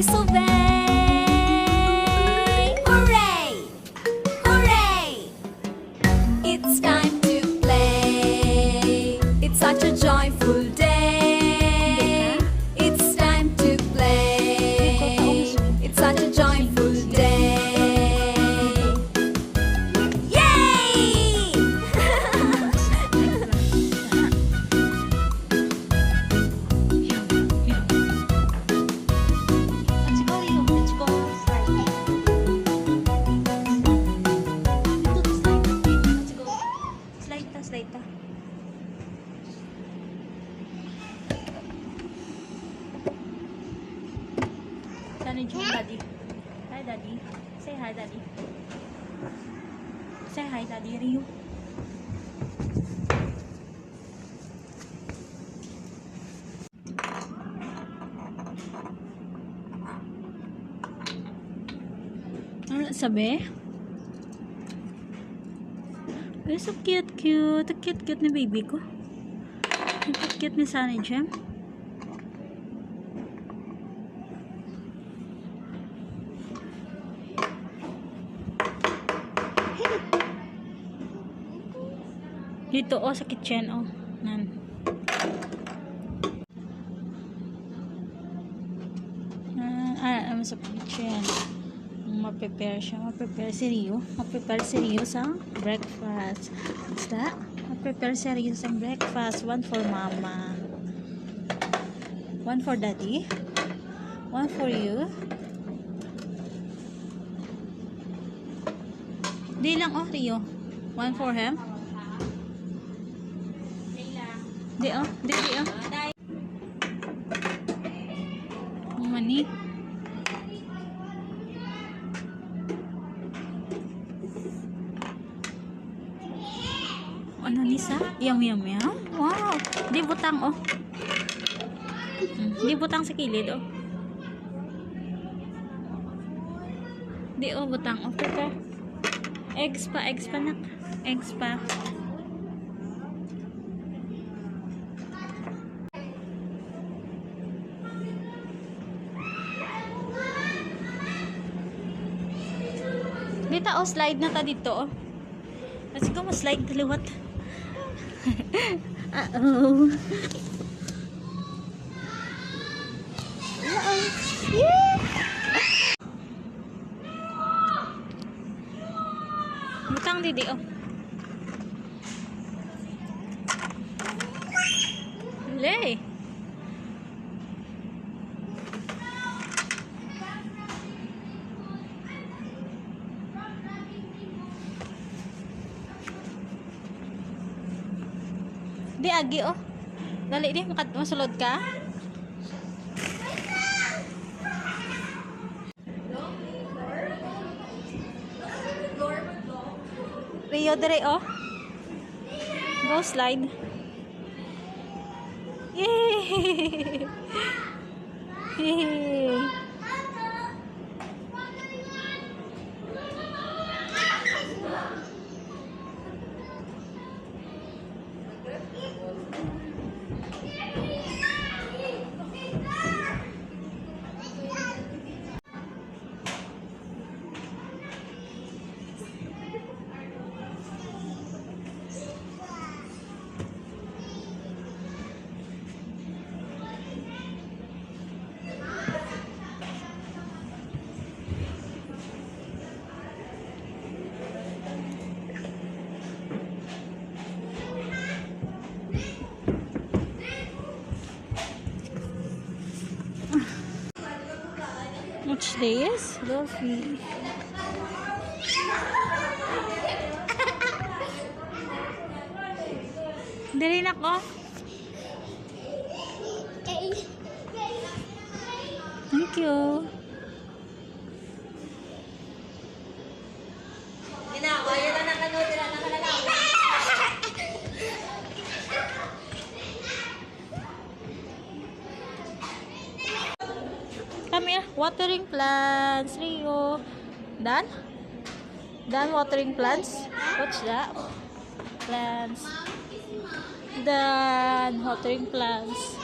disobey. Hooray! Hooray! It's time to play. It's such a joyful day. It's time to play. It's such a joyful day. Yay! Let's go, Leo. Let's go. Slide. Ito, slide. Let's go. Slide ta, slide ta. Saan yung daddy? Hi, daddy. Say hi, daddy. Say hi, daddy. Rio. Ano sabi? Ay, so cute, cute. Ang cute, cute ni baby ko. Ang cute, cute ni Sunny Gem. Dito, oh, sa kitchen, oh. Nan. Sa kitchen. Ma-prepare siya. Ma-prepare si Rio. Ma-prepare si Rio sa breakfast. What's that? Ma-prepare si Rio sa breakfast. One for mama. One for daddy. One for you. Di lang, oh, Rio. One for him. Di, oh. Di, oh. Mani. Ano nisa? Yum, yum, yum. Wow. Di butang, oh. Di butang sa kilid, oh. Di, oh, butang, oh. Prepare. Eggs pa, nak. Eggs pa. Dito, oh, slide na ta dito, oh. Let's go, slide kaliwat. Uh-oh. Uh-oh. Yeah! Butang didi, oh. Lay. Di agi, oh. Dali di, masulod ka. Rio, dire, oh. Go slide. Yay! Yay! What's this? Dolphin. Dali na ko. Thank you. Come here. Watering plants. Rio. Done? Done watering plants? What's that? Plants. Done watering plants.